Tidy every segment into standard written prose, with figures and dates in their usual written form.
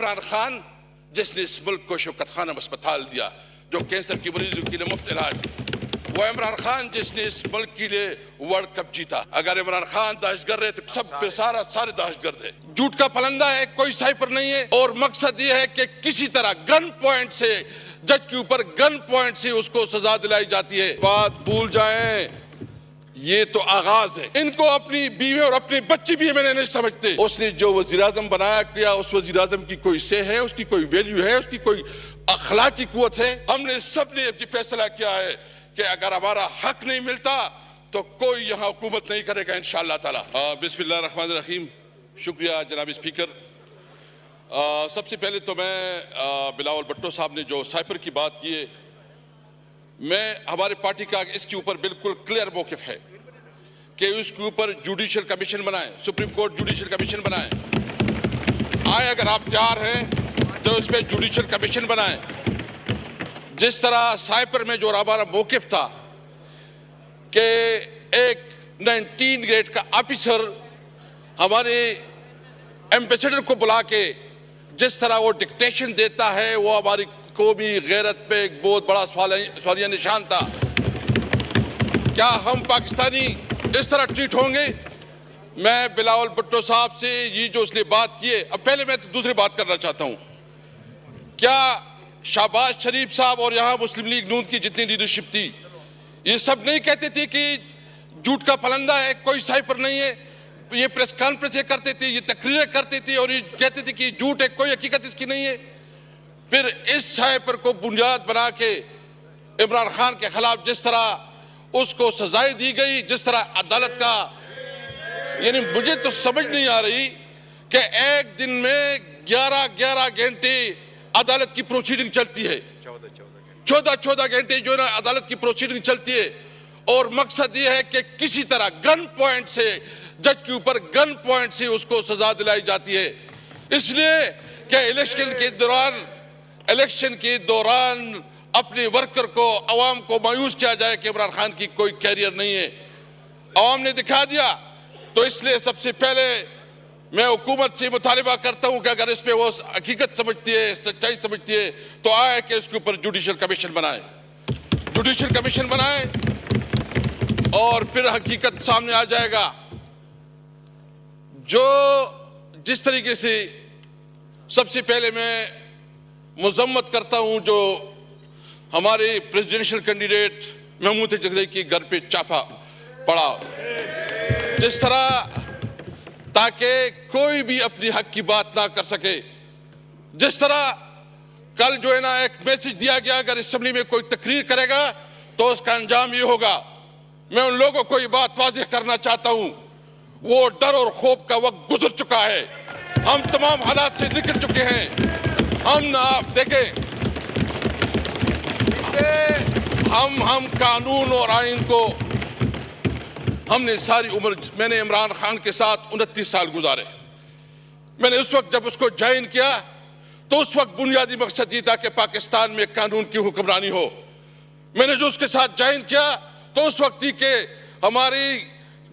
عمران خان جس نے اس ملک کو شوکت خانم اسپتال دیا جو کینسر کی مریضوں کے لیے مفت علاج، وہ عمران خان جس نے اس ملک کے لیے ورلڈ کپ جیتا۔ اگر عمران خان دہشت گرد ہے تو سب پہ سارے دہشت گرد ہے۔ جھوٹ کا پلندہ ہے، کوئی سائپر نہیں ہے، اور مقصد یہ ہے کہ کسی طرح گن پوائنٹ سے جج کے اوپر گن پوائنٹ سے اس کو سزا دلائی جاتی ہے۔ بات بھول جائیں، یہ تو آغاز ہے۔ ان کو اپنی بیوی اور اپنے بچے بھی میں نہیں سمجھتے۔ اس نے جو وزیراعظم بنایا کیا، اس وزیراعظم کی کوئی سے ہے، اس کی کوئی ویلیو ہے، اس کی کوئی اخلاقی قوت ہے؟ ہم نے سب نے فیصلہ کیا ہے کہ اگر ہمارا حق نہیں ملتا تو کوئی یہاں حکومت نہیں کرے گا انشاءاللہ تعالی۔ بسم اللہ الرحمن الرحیم۔ شکریہ جناب اسپیکر۔ سب سے پہلے تو میں بلاول بھٹو صاحب نے جو سائپر کی بات کی ہے، میں ہمارے پارٹی کا اس کے اوپر بالکل کلیئر موقف ہے کہ اس کے اوپر جوڈیشل کمیشن بنائیں، سپریم کورٹ جوڈیشل کمیشن بنائیں۔ اگر آپ تیار ہیں تو اس پہ جوڈیشل کمیشن بنائیں۔ جس طرح سائپر میں جو ہمارا موقف تھا کہ ایک 19 گریڈ کا آفیسر ہمارے ایمبیسڈر کو بلا کے جس طرح وہ ڈکٹیشن دیتا ہے، وہ ہماری قومی غیرت پہ ایک بہت بڑا سوالیہ نشان تھا۔ کیا ہم پاکستانی اس طرح ٹریٹ ہوں گے؟ میں بلاول بھٹو صاحب سے یہ جو اس نے بات کی ہے، اب پہلے میں دوسری بات کرنا چاہتا ہوں۔ کیا شہباز شریف صاحب اور یہاں مسلم لیگ نون کی جتنی لیڈرشپ تھی، یہ سب نہیں کہتے تھے کہ جھوٹ کا پلندہ ہے، کوئی سائپر نہیں ہے؟ یہ پریس کانفرنسیں کرتے تھے، یہ تقریریں کرتے تھے اور یہ کہتے تھے کہ جھوٹ ہے، کوئی حقیقت اس کی نہیں ہے۔ پھر اس سائپر کو بنیاد بنا کے عمران خان کے خلاف جس طرح اس کو سزائیں دی گئی، جس طرح عدالت کا، یعنی مجھے تو سمجھ نہیں آ رہی کہ ایک دن میں 11 گھنٹے عدالت کی پروسیڈنگ چلتی ہے، 14 گھنٹے جو ہے نا عدالت کی پروسیڈنگ چلتی ہے، اور مقصد یہ ہے کہ کسی طرح گن پوائنٹ سے جج کے اوپر گن پوائنٹ سے اس کو سزا دلائی جاتی ہے۔ اس لیے کہ الیکشن کے دوران اپنے ورکر کو، عوام کو مایوس کیا جائے کہ عمران خان کی کوئی کیریئر نہیں ہے۔ عوام نے دکھا دیا، تو اس لیے سب سے پہلے میں حکومت سے مطالبہ کرتا ہوں کہ اگر اس پہ وہ حقیقت سمجھتی ہے، سچائی سمجھتی ہے، تو آئے کہ اس کے اوپر جوڈیشل کمیشن بنائیں، جوڈیشل کمیشن بنائیں، اور پھر حقیقت سامنے آ جائے گا۔ جس طریقے سے سب سے پہلے میں مذمت کرتا ہوں جو ہمارے پریزیڈنشل کینڈیڈیٹ محمود جگدئی کے گھر پہ چھاپا پڑا، جس طرح تاکہ کوئی بھی اپنی حق کی بات نہ کر سکے، جس طرح کل جو ہے نا ایک میسج دیا گیا اگر اسمبلی میں کوئی تقریر کرے گا تو اس کا انجام یہ ہوگا۔ میں ان لوگوں کو یہ بات واضح کرنا چاہتا ہوں، وہ ڈر اور خوف کا وقت گزر چکا ہے، ہم تمام حالات سے نکل چکے ہیں۔ ہم آپ دیکھیں، ہم قانون اور آئین کو ہم نے ساری عمر، میں نے عمران خان کے ساتھ 29 سال گزارے۔ میں نے اس وقت جب اس کو جوائن کیا تو اس وقت بنیادی مقصد یہ تھا کہ پاکستان میں قانون کی حکمرانی ہو۔ میں نے جو اس کے ساتھ جوائن کیا تو اس وقت تھی کہ ہماری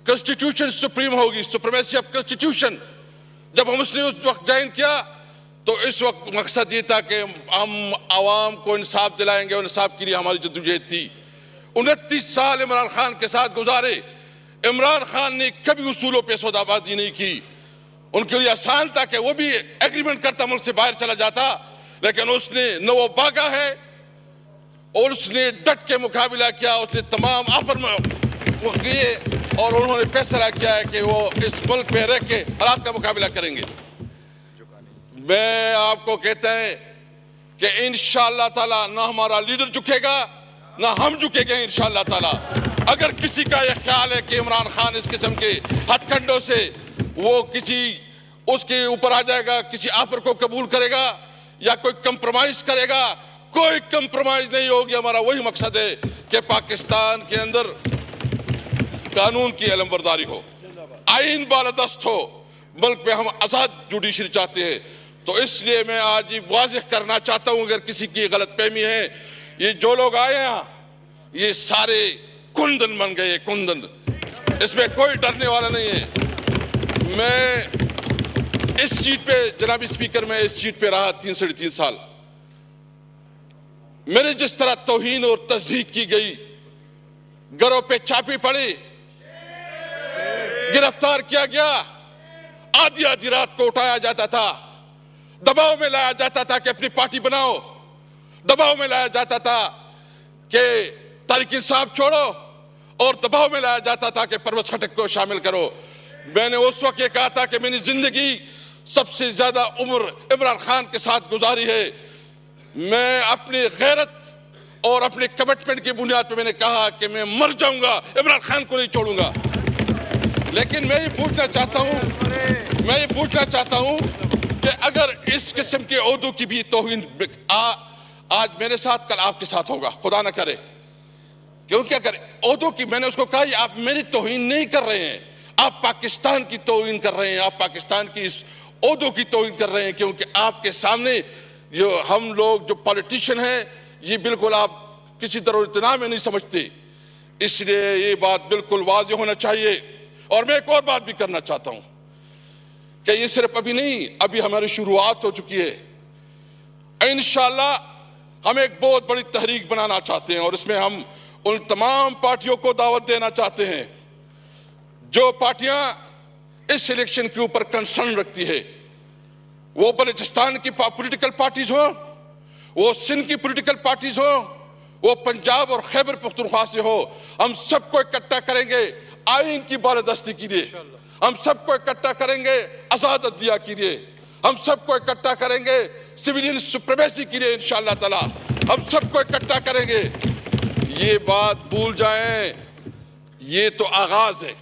کنسٹیٹیوشن سپریم ہوگی، سپریمیسی آف کنسٹیٹیوشن۔ جب ہم اس نے اس وقت جوائن کیا تو اس وقت مقصد یہ تھا کہ ہم عوام کو انصاف دلائیں گے، اور انصاف کے لیے ہماری جدوجہد تھی۔ 29 سال عمران خان کے ساتھ گزارے۔ عمران خان نے کبھی اصولوں پہ سودا بازی نہیں کی۔ ان کے لیے آسان تھا کہ وہ بھی ایگریمنٹ کرتا، ملک سے باہر چلا جاتا، لیکن اس نے نہ وہ بھاگا ہے اور اس نے ڈٹ کے مقابلہ کیا۔ اس نے تمام آفر میں کیے اور انہوں نے فیصلہ کیا ہے کہ وہ اس ملک میں رہ کے حالات کا مقابلہ کریں گے۔ میں آپ کو کہتا ہے کہ انشاءاللہ تعالیٰ نہ ہمارا لیڈر جھکے گا نہ ہم جھکے گے انشاءاللہ تعالیٰ۔ اگر کسی کا یہ خیال ہے کہ عمران خان اس قسم کے ہتھ کنڈوں سے وہ اس کے اوپر آ جائے گا، کسی آفر کو قبول کرے گا یا کوئی کمپرومائز کرے گا، کوئی کمپرومائز نہیں ہوگی۔ ہمارا وہی مقصد ہے کہ پاکستان کے اندر قانون کی علمبرداری ہو، آئین بالادست ہو، ملک میں ہم آزاد جوڈیشری چاہتے ہیں۔ تو اس لیے میں آج یہ واضح کرنا چاہتا ہوں، اگر کسی کی غلط فہمی ہے، یہ جو لوگ آئے ہیں یہ سارے کندن بن گئے، کندن، اس میں کوئی ڈرنے والا نہیں ہے۔ میں اس سیٹ پہ جناب اسپیکر میں اس سیٹ پہ رہا 3 ساڑھے 3 سال. میرے جس طرح توہین اور تضحیک کی گئی، گھروں پہ چھاپی پڑی، گرفتار کیا گیا، آدھی آدھی رات کو اٹھایا جاتا تھا، دباؤ میں لایا جاتا تھا کہ اپنی پارٹی بناؤ، دباؤ میں لایا جاتا تھا کہ تحریک انصاف چھوڑو، اور دباؤ میں لایا جاتا تھا کہ پرویز خٹک کو شامل کرو. میں نے اس وقت یہ کہا تھا کہ میں نے زندگی سب سے زیادہ عمر عمران خان کے ساتھ گزاری ہے. میں اپنی غیرت اور اپنے کمٹمنٹ کی بنیاد پہ میں نے کہا کہ میں مر جاؤں گا، عمران خان کو نہیں چھوڑوں گا. لیکن میں یہ پوچھنا چاہتا ہوں کہ اگر اس قسم کے عہدوں کی بھی توہین آج میرے ساتھ کل آپ کے ساتھ ہوگا، خدا نہ کرے، کیونکہ اگر عہدوں کی، میں نے اس کو کہا آپ میری توہین نہیں کر رہے ہیں، آپ پاکستان کی توہین کر رہے ہیں، آپ پاکستان کی اس عہدوں کی توہین کر رہے ہیں، کیونکہ آپ کے سامنے جو ہم لوگ جو پالیٹیشن ہیں یہ بالکل آپ کسی طرح اتنا میں نہیں سمجھتے. اس لیے یہ بات بالکل واضح ہونا چاہیے. اور میں ایک اور بات بھی کرنا چاہتا ہوں کہ یہ صرف ابھی نہیں، ابھی ہماری شروعات ہو چکی ہے. انشاءاللہ ہم ایک بہت بڑی تحریک بنانا چاہتے ہیں، اور اس میں ہم ان تمام پارٹیوں کو دعوت دینا چاہتے ہیں جو پارٹیاں اس الیکشن کے اوپر کنسرن رکھتی ہے. وہ بلوچستان کی پولیٹیکل پارٹیز ہو، وہ سندھ کی پولیٹیکل پارٹیز ہو، وہ پنجاب اور خیبر پختونخوا سے ہو، ہم سب کو اکٹھا کریں گے آئین کی بالادستی کے لیے، ہم سب کو اکٹھا کریں گے آزاد عدلیہ کے لیے، ہم سب کو اکٹھا کریں گے سویلین سپریمیسی کے لیے انشاءاللہ تعالی، ہم سب کو اکٹھا کریں گے. یہ بات بھول جائیں، یہ تو آغاز ہے.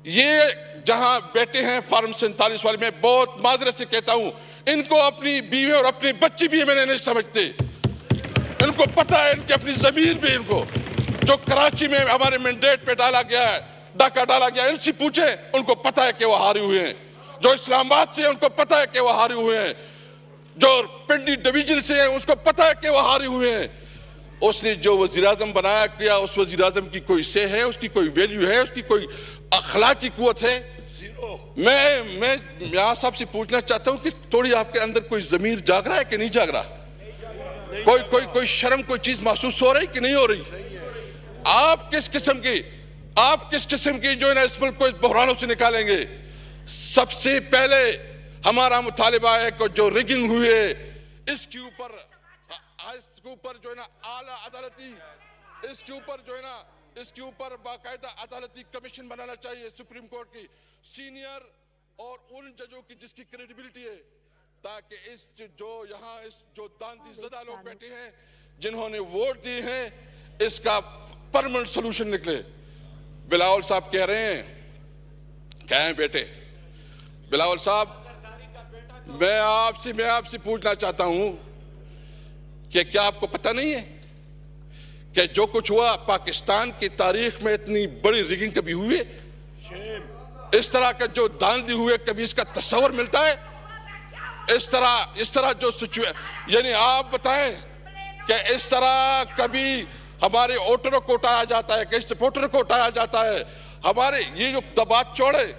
یہ جہاں بیٹے ہیں فارم 47 والے، میں بہت معذرت سے کہتا ہوں، ان کو اپنی بیوی اور اپنی بچی بھی میں نہیں سمجھتے. ان کو پتہ ہے، ان کی اپنی ضمیر بھی، ان کو جو کراچی میں ہمارے مینڈیٹ پہ ڈالا گیا ہے، ڈاکہ ڈالا گیا ہے، ان سے پوچھیں، ان کو پتہ ہے کہ وہ ہارے ہوئے ہیں. جو اسلام آباد سے ہیں ان کو پتہ ہے کہ وہ ہارے ہوئے ہیں. جو پنڈی ڈویژن سے ہیں اس کو پتہ ہے کہ وہ ہارے ہوئے ہیں. اس نے جو وزیراعظم بنایا کیا، اس وزیراعظم کی کوئی سے ہے، اس کی کوئی ویلیو ہے، اس کی کوئی اخلاقی قوت ہے؟ میں یہاں صاحب سے پوچھنا چاہتا ہوں کہ تھوڑی آپ کے اندر کوئی ضمیر جاگ رہا ہے کہ نہیں جاگ رہا؟ کوئی شرم، کوئی چیز محسوس ہو رہی کہ نہیں ہو رہی؟ آپ کس قسم کی جو ہے نا اس ملک کو اس بحرانوں سے نکالیں گے؟ سب سے پہلے ہمارا مطالبہ ہے کہ جو ریگنگ ہوئی ہے اس کے اوپر جو ہے نا اعلیٰ عدالتی، اس کے اوپر باقاعدہ عدالتی کمیشن بنانا چاہیے سپریم کورٹ کی، سینئر اور ان ججوں کی جس کی کریڈیبلٹی ہے، تاکہ جو داندھی زدہ لوگ بیٹھے ہیں جنہوں نے ووٹ دی ہیں اس کا پرمنٹ سلوشن نکلے. بلاول صاحب کہہ رہے ہیں، کہیں بیٹے بلاول صاحب، میں آپ سے پوچھنا چاہتا ہوں کہ کیا آپ کو پتہ نہیں ہے کہ جو کچھ ہوا پاکستان کی تاریخ میں اتنی بڑی ریگنگ کبھی ہوئی ہے؟ اس طرح کا جو داندھی ہوئے کبھی اس کا تصور ملتا ہے؟ اس طرح جو یعنی آپ بتائیں کہ اس طرح کبھی ہمارے ووٹروں کو اٹھایا جاتا ہے، کئی سپورٹر کو اٹھایا جاتا ہے. ہمارے یہ جو دبات چوڑے،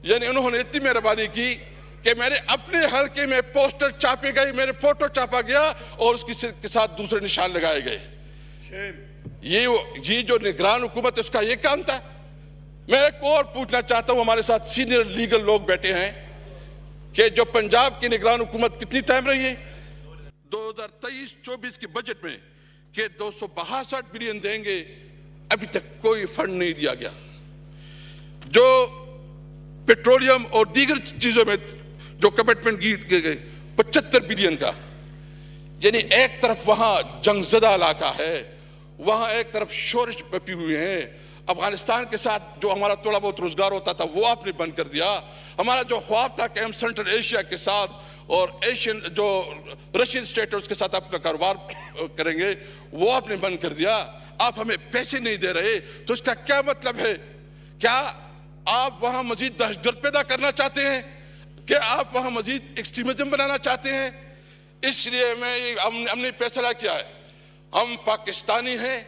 یعنی انہوں نے اتنی مہربانی کی کہ میرے اپنے حلقے میں پوسٹر چھاپے گئے، میرے فوٹو چھاپا گیا اور اس کے ساتھ دوسرے نشان لگائے گئے. یہ جو نگران حکومت اس کا یہ کام تھا. میں ایک اور پوچھنا چاہتا ہوں، ہمارے ساتھ سینئر لیگل لوگ بیٹھے ہیں، کہ جو پنجاب کی نگران حکومت کتنی ٹائم رہی ہے؟ 2023-24 کے بجٹ میں کہ 262 بلین دیں گے، ابھی تک کوئی فنڈ نہیں دیا گیا. جو پیٹرولیم اور دیگر چیزوں میں جو کمٹمنٹ کیے گئے 75 بلین کا، یعنی ایک طرف وہاں جنگ زدہ علاقہ ہے، وہاں ایک طرف شورش بپی ہوئے ہیں. افغانستان کے ساتھ جو ہمارا تھوڑا بہت روزگار ہوتا تھا وہ آپ نے بند کر دیا. ہمارا جو خواب تھا کہ ہم سینٹرل ایشیا کے ساتھ اور جو رشین اسٹیٹس کے ساتھ اپنا کاروبار کریں گے وہ آپ نے بند کر دیا. آپ ہمیں پیسے نہیں دے رہے، تو اس کا کیا مطلب ہے؟ کیا آپ وہاں مزید دہشت گرد پیدا کرنا چاہتے ہیں؟ کہ آپ وہاں مزید ایکسٹریمزم بنانا چاہتے ہیں؟ اس لیے ہم نے فیصلہ کیا ہے، ہم پاکستانی ہیں،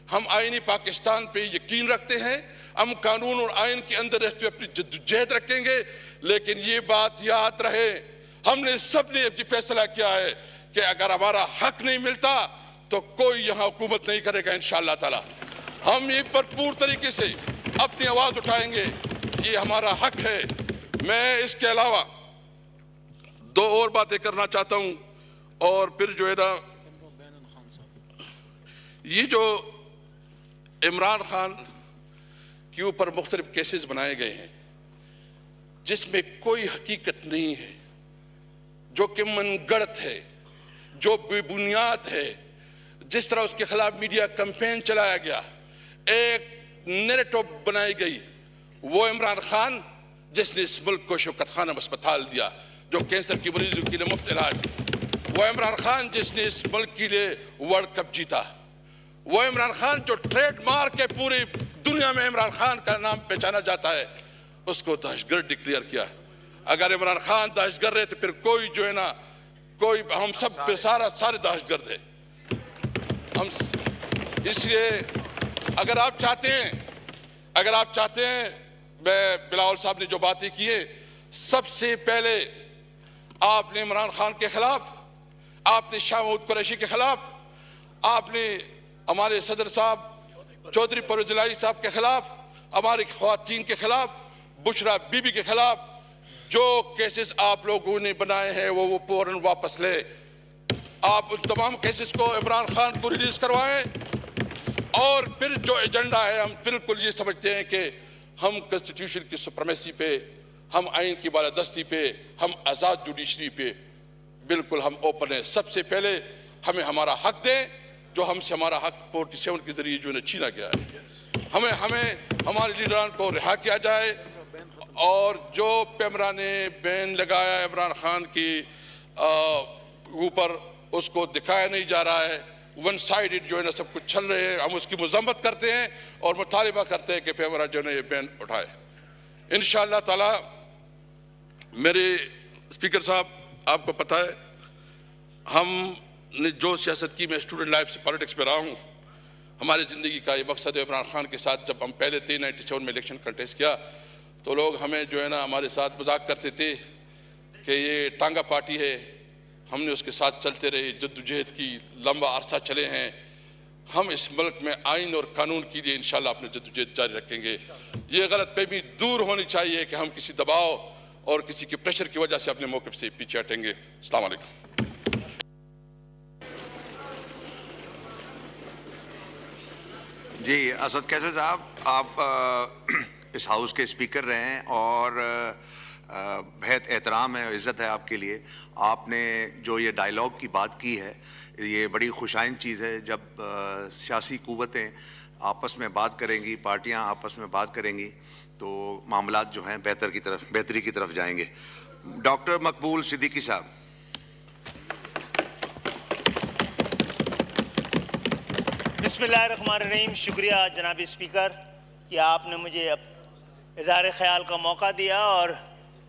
ہم آئینی پاکستان پہ یقین رکھتے ہیں، ہم قانون اور آئین کے اندر رہتے ہوئے اپنی جدوجہد رکھیں گے. لیکن یہ بات یاد رہے، ہم نے سب نے یہ فیصلہ کیا ہے کہ اگر ہمارا حق نہیں ملتا تو کوئی یہاں حکومت نہیں کرے گا انشاءاللہ تعالی۔ ہم یہ بھرپور طریقے سے اپنی آواز اٹھائیں گے، یہ ہمارا حق ہے۔ میں اس کے علاوہ دو اور باتیں کرنا چاہتا ہوں، اور پھر جو ہے نا یہ جو عمران خان کے اوپر مختلف کیسز بنائے گئے ہیں جس میں کوئی حقیقت نہیں ہے، جو کہ من گڑت ہے، جو بے بنیاد ہے، جس طرح اس کے خلاف میڈیا کمپین چلایا گیا، ایک نیریٹو بنائی گئی، وہ عمران خان جس نے اس ملک کو شوکت خانم اسپتال دیا جو کینسر کی مریضوں کے لیے مفت علاج، وہ عمران خان جس نے اس ملک کے لیے ورلڈ کپ جیتا، وہ عمران خان جو ٹریڈ مارک ہے پوری دنیا میں عمران خان کا نام پہچانا جاتا ہے، اس کو دہشت گرد ڈکلیئر کیا۔ اگر عمران خان دہشت گرد ہے تو پھر کوئی جو ہے نا کوئی ہم سب پھر سارے دہشت گرد ہیں۔ ہم اس لیے اگر آپ چاہتے ہیں میں بلاول صاحب نے جو باتیں کی ہیں، سب سے پہلے آپ نے عمران خان کے خلاف، آپ نے شاہ محمود قریشی کے خلاف، آپ نے ہمارے صدر صاحب چودھری پرویز الہی صاحب کے خلاف، ہماری خواتین کے خلاف، بشرا بی بی کے خلاف جو کیسز آپ لوگوں نے بنائے ہیں وہ فوراً واپس لے۔ آپ ان تمام کیسز کو عمران خان کو ریلیز کروائیں، اور پھر جو ایجنڈا ہے ہم بالکل یہ سمجھتے ہیں کہ ہم کنسٹیٹیوشن کی سپریمیسی پہ، ہم آئین کی بالادستی پہ، ہم آزاد جوڈیشری پہ بالکل ہم اوپن ہیں۔ سب سے پہلے ہمیں ہمارا حق دیں جو ہم سے ہمارا حق 47 کے ذریعے جو ہے چھینا گیا ہے، ہمیں ہمارے لیڈران کو رہا کیا جائے، اور جو پیمرا نے بین لگایا عمران خان کی اوپر اس کو دکھایا نہیں جا رہا ہے، ون سائیڈڈ جو ہے نا سب کچھ چل رہے ہیں، ہم اس کی مذمت کرتے ہیں اور مطالبہ کرتے ہیں کہ پیمرا جو ہے یہ بین اٹھائے۔ انشاءاللہ تعالی میرے اسپیکر صاحب آپ کو پتہ ہے ہم نے جو سیاست کی، میں اسٹوڈنٹ لائف سے پالیٹکس میں رہا ہوں، ہماری زندگی کا یہ مقصد ہے۔ عمران خان کے ساتھ جب ہم پہلے تھے 97 میں الیکشن کنٹیسٹ کیا تو لوگ ہمیں جو ہے نا ہمارے ساتھ مذاق کرتے تھے کہ یہ ٹانگا پارٹی ہے، ہم نے اس کے ساتھ چلتے رہے، جدوجہد کی، لمبا عرصہ چلے ہیں۔ ہم اس ملک میں آئین اور قانون کے لیے انشاءاللہ اپنے جدوجہد جاری رکھیں گے۔ یہ غلط فہمی دور ہونی چاہیے کہ ہم کسی دباؤ اور کسی کے پریشر کی وجہ سے اپنے موقف سے پیچھے ہٹیں گے۔ السلام علیکم۔ جی اسد قیصر صاحب، آپ اس ہاؤس کے اسپیکر رہے ہیں اور بہت احترام ہے، عزت ہے آپ کے لیے۔ آپ نے جو یہ ڈائیلاگ کی بات کی ہے یہ بڑی خوشائن چیز ہے، جب سیاسی قوتیں آپس میں بات کریں گی، پارٹیاں آپس میں بات کریں گی تو معاملات جو ہیں بہتری کی طرف جائیں گے۔ ڈاکٹر مقبول صدیقی صاحب۔ بسم اللہ الرحمن الرحیم۔ شکریہ جناب اسپیکر کہ آپ نے مجھے اظہار خیال کا موقع دیا، اور